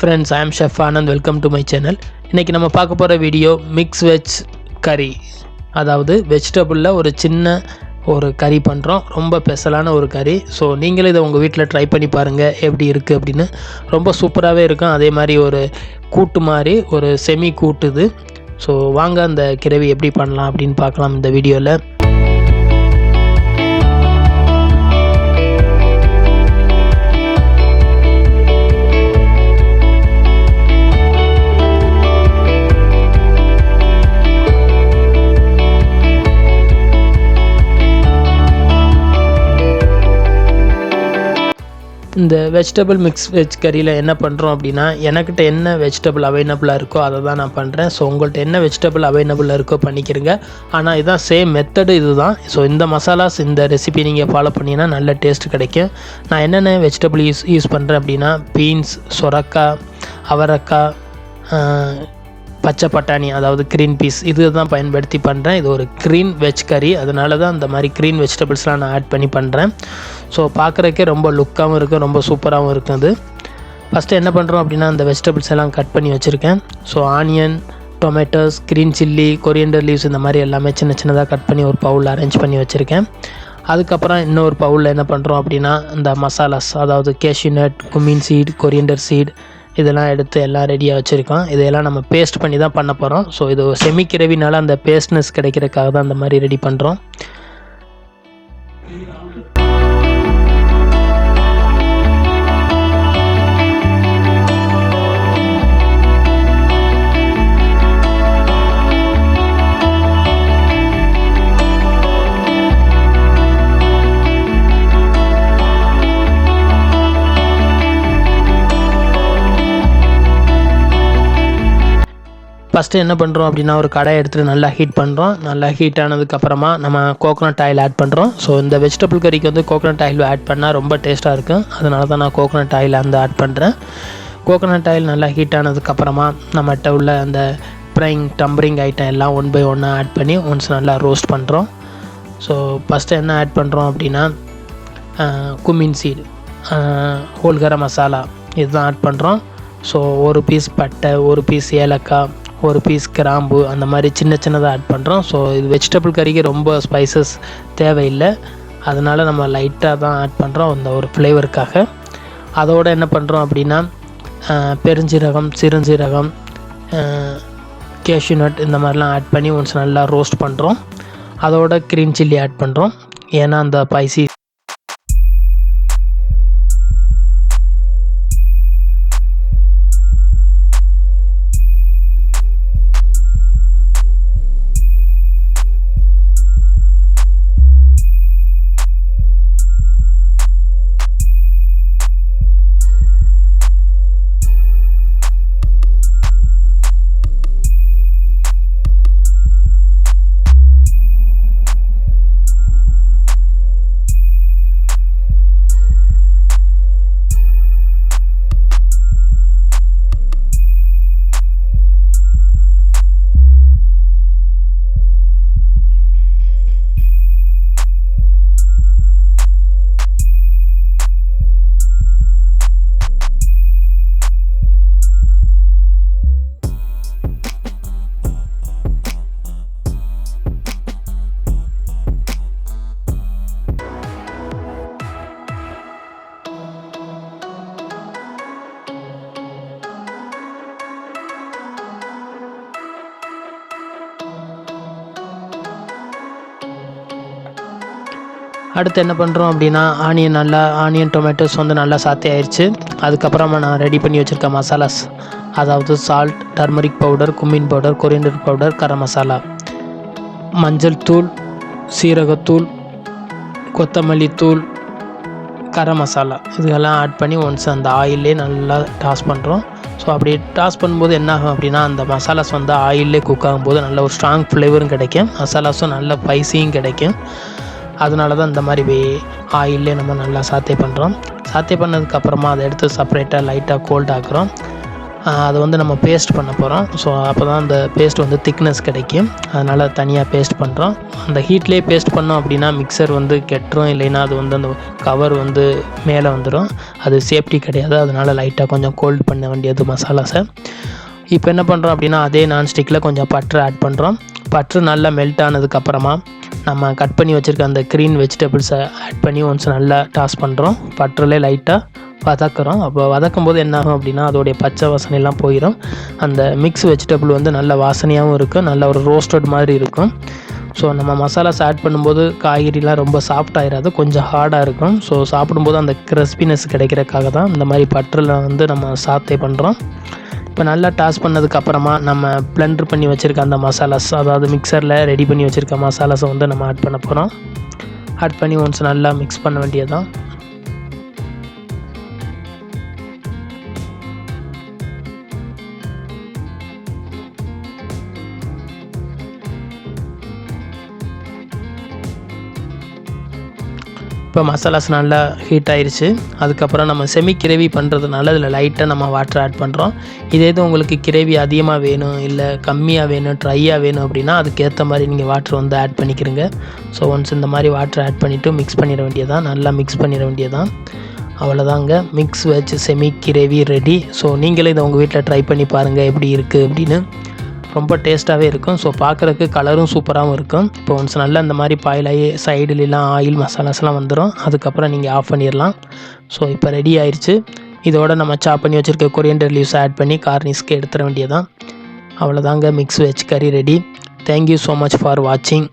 Friends, I am Chef Anand. Welcome to my channel. இன்னைக்கு நம்ம பார்க்க போகிற வீடியோ மிக்ஸ் வெஜ் கறி, அதாவது வெஜிடபிளில் ஒரு சின்ன ஒரு கறி பண்ணுறோம். ரொம்ப ஸ்பெஷலான ஒரு கறி. ஸோ நீங்களே இதை உங்கள் வீட்டில் ட்ரை பண்ணி பாருங்கள் எப்படி இருக்குது அப்படின்னு. ரொம்ப சூப்பராகவே இருக்கும். அதே மாதிரி ஒரு கூட்டு மாதிரி ஒரு செமி கூட்டுது. ஸோ வாங்க அந்த கிரேவி எப்படி பண்ணலாம் அப்படின்னு பார்க்கலாம் இந்த வீடியோவில். இந்த வெஜிடபிள் மிக்ஸ் வெஜ் கறியில் என்ன பண்ணுறோம் அப்படின்னா, எனக்கிட்ட என்ன வெஜிடபிள் அவைலபிளாக இருக்கோ அதை தான் நான் பண்ணுறேன். ஸோ உங்கள்கிட்ட என்ன வெஜிடபிள் அவைலபிளாக இருக்கோ பண்ணிக்கிறங்க. ஆனால் இதுதான் சேம் மெத்தடு இது தான். ஸோ இந்த மசாலாஸ் இந்த ரெசிபி நீங்கள் ஃபாலோ பண்ணிங்கன்னா நல்ல டேஸ்ட் கிடைக்கும். நான் என்னென்ன வெஜிடபிள் யூஸ் பண்ணுறேன் அப்படின்னா, பீன்ஸ், சொரக்காய், அவரைக்காய், பச்சை பட்டாணி அதாவது க்ரீன் பீஸ், இது தான் பயன்படுத்தி பண்ணுறேன். இது ஒரு க்ரீன் வெஜ் கறி, அதனால தான் இந்த மாதிரி க்ரீன் வெஜிடபிள்ஸ்லாம் நான் ஆட் பண்ணி பண்ணுறேன். ஸோ பார்க்குறக்கே ரொம்ப லுக்காகவும் இருக்கும், ரொம்ப சூப்பராகவும் இருக்கும். அது ஃபஸ்ட்டு என்ன பண்ணுறோம் அப்படின்னா, அந்த வெஜிடபிள்ஸ் எல்லாம் கட் பண்ணி வச்சுருக்கேன். So onion, tomatoes, green chilli, coriander leaves இந்த மாதிரி எல்லாமே சின்ன சின்னதாக கட் பண்ணி ஒரு பவுலில் அரேஞ்ச் பண்ணி வச்சுருக்கேன். அதுக்கப்புறம் இன்னொரு பவுலில் என்ன பண்ணுறோம் அப்படின்னா, இந்த மசாலாஸ் அதாவது cashew nut, cumin seed, coriander seed இதெல்லாம் எடுத்து எல்லாம் ரெடியாக வச்சுருக்கோம். இதெல்லாம் நம்ம பேஸ்ட் பண்ணி தான் பண்ண போகிறோம். ஸோ இது செமி கிரேவினால அந்த பேஸ்ட்னஸ் கிடைக்கிறதுக்காக தான் அந்த மாதிரி ரெடி பண்ணுறோம். ஃபஸ்ட்டு என்ன பண்ணுறோம் அப்படின்னா, ஒரு கடாயை எடுத்துகிட்டு நல்லா ஹீட் பண்ணுறோம். நல்லா ஹீட் ஆனதுக்கப்புறமா நம்ம கோகோனட் ஆயில் ஆட் பண்ணுறோம். ஸோ இந்த வெஜிடபிள் கறிக்கு வந்து கோகோனட் ஆயில் ஆட் பண்ணால் ரொம்ப டேஸ்ட்டாக இருக்கும். அதனால தான் நான் கோகோனட் ஆயில் ஆட் பண்ணுறேன். கோகோனட் ஆயில் நல்லா ஹீட் ஆனதுக்கப்புறமா நம்மகிட்ட உள்ள அந்த டம்பரிங் ஐட்டம் எல்லாம் ஒன் பை ஒன்னாக ஆட் பண்ணி ஒன்ஸ் நல்லா ரோஸ்ட் பண்ணுறோம். ஸோ ஃபஸ்ட்டு என்ன ஆட் பண்ணுறோம் அப்படின்னா, cumin seed, whole garam masala இதுதான் ஆட் பண்ணுறோம். ஸோ ஒரு பீஸ் பட்டை, ஒரு பீஸ் ஏலக்காய், ஒரு பீஸ் கிராம்பு அந்த மாதிரி சின்ன சின்னதாக ஆட் பண்ணுறோம். ஸோ இது வெஜிடபிள் கறிக்கு ரொம்ப ஸ்பைசஸ் தேவையில்லை, அதனால் நம்ம லைட்டாக தான் ஆட் பண்ணுறோம் அந்த ஒரு ஃப்ளேவருக்காக. அதோடு என்ன பண்ணுறோம் அப்படின்னா, பெருஞ்சீரகம், சிறுஞ்சீரகம், கேஷ்யூ நட் இந்த மாதிரிலாம் ஆட் பண்ணி ஒன்ஸ் நல்லா ரோஸ்ட் பண்ணுறோம். அதோட க்ரீன் சில்லி ஆட் பண்ணுறோம், ஏன்னா அந்த ஸ்பைசி. அடுத்து என்ன பண்ணுறோம் அப்படின்னா, ஆனியன் டொமேட்டோஸ் வந்து நல்லா சாத்தே ஆயிடுச்சு. அதுக்கப்புறமா நான் ரெடி பண்ணி வச்சுருக்க மசாலாஸ், அதாவது salt, turmeric powder, cumin powder, coriander powder, garam masala, மஞ்சள் தூள், சீரகத்தூள், கொத்தமல்லி தூள், கரம் மசாலா இதெல்லாம் ஆட் பண்ணி ஒன்ஸ் அந்த ஆயிலே நல்லா டாஸ் பண்ணுறோம். ஸோ அப்படி டாஸ் பண்ணும்போது என்ன ஆகும் அப்படின்னா, அந்த மசாலாஸ் வந்து ஆயிலே குக் ஆகும்போது நல்ல ஒரு ஸ்ட்ராங் ஃப்ளேவரும் கிடைக்கும், மசாலாஸும் நல்ல ஸ்பைசியும் கிடைக்கும். அதனால தான் இந்த மாதிரி ஆயிலே நம்ம நல்லா சாத்தே பண்ணுறோம். சாத்தே பண்ணதுக்கப்புறமா அதை எடுத்து செப்பரேட்டாக லைட்டாக கோல்ட் ஆக்குறோம். அதை வந்து நம்ம பேஸ்ட் பண்ண போகிறோம். ஸோ அப்போ தான் அந்த பேஸ்ட் வந்து திக்னஸ் கிடைக்கும். அதனால் தனியாக பேஸ்ட் பண்ணுறோம். அந்த ஹீட்லேயே பேஸ்ட் பண்ணோம் அப்படின்னா மிக்சர் வந்து கெட்டுரும், இல்லைன்னா அது வந்து அந்த கவர் வந்து மேலே வந்துடும். அது சேஃப்டி கிடையாது. அதனால் லைட்டாக கொஞ்சம் கோல்டு பண்ண வேண்டியது மசாலாஸை. இப்போ என்ன பண்ணுறோம் அப்படின்னா அதே நான்ஸ்டிக்கில் கொஞ்சம் பட்டர் ஆட் பண்ணுறோம். பட்டர் நல்லா மெல்ட் ஆனதுக்கப்புறமா நம்ம கட் பண்ணி வச்சுருக்க அந்த க்ரீன் வெஜிடபிள்ஸை ஆட் பண்ணி ஒன்ஸ் நல்லா டாஸ் பண்ணுறோம். பட்டர்லேயே லைட்டாக வதக்குறோம். அப்போ வதக்கும் போது என்ன ஆகும் அப்படின்னா அதோடைய பச்சை வாசனையெல்லாம் போயிடும். அந்த மிக்ஸ் வெஜிடபிள் வந்து நல்ல வாசனையாகவும் இருக்கும், நல்ல ஒரு ரோஸ்டட் மாதிரி இருக்கும். ஸோ நம்ம மசாலாஸ் ஆட் பண்ணும்போது காய்கறிலாம் ரொம்ப சாஃப்ட் ஆகிடாது, கொஞ்சம் ஹார்டாக இருக்கும். ஸோ சாப்பிடும்போது அந்த கிறிஸ்பினஸ் கிடைக்கிறதுக்காக தான் இந்த மாதிரி பட்டரில் வந்து நம்ம சாத்தே பண்ணுறோம். இப்போ நல்லா டாஸ் பண்ணதுக்கப்புறமா நம்ம பிளெண்டர் பண்ணி வச்சுருக்க அந்த மசாலாஸ், அதாவது மிக்சரில் ரெடி பண்ணி வச்சுருக்க மசாலாஸை வந்து நம்ம ஆட் பண்ண போகிறோம். ஆட் பண்ணி ஒன்ஸ் நல்லா மிக்ஸ் பண்ண வேண்டியது தான். இப்போ மசாலாஸ் நல்லா ஹீட் ஆயிடுச்சு. அதுக்கப்புறம் நம்ம செமி கிரேவி பண்ணுறதுனால இதில் லைட்டாக நம்ம வாட்டர் ஆட் பண்ணுறோம். இதே இது உங்களுக்கு கிரேவி அதிகமாக வேணும், இல்லை கம்மியாக வேணும், ட்ரையாக வேணும் அப்படின்னா அதுக்கேற்ற மாதிரி நீங்கள் வாட்டர் வந்து ஆட் பண்ணிக்கிறங்க. ஸோ ஒன்ஸ் இந்த மாதிரி வாட்டர் ஆட் பண்ணிவிட்டு மிக்ஸ் பண்ணிட வேண்டியதான், நல்லா மிக்ஸ் பண்ணிட வேண்டியதான். அவ்வளோதாங்க, mix veg semi gravy ready. So நீங்களே இதை உங்கள் வீட்டில் ட்ரை பண்ணி பாருங்கள் எப்படி இருக்குது அப்படின்னு. ரொம்ப டேஸ்ட்டாகவே இருக்கும். ஸோ பார்க்குறதுக்கு கலரும் சூப்பராகவும் இருக்கும். இப்போ ஒன்ஸ் நல்லா இந்த மாதிரி பாயிலாகி சைடுலாம் ஆயில் மசாலாஸ்லாம் வந்துடும். அதுக்கப்புறம் நீங்கள் ஆஃப் பண்ணிடலாம். ஸோ இப்போ ரெடி ஆயிடுச்சு. இதோட நம்ம சாப் பண்ணி வச்சுருக்க கொரியண்டர் லீவ்ஸ் ஆட் பண்ணி கார்னிஷ்க்கு எடுத்துட வேண்டியதான். அவ்வளோதாங்க, மிக்ஸ் வெஜ் கறி ready. Thank you so much for வாட்சிங்.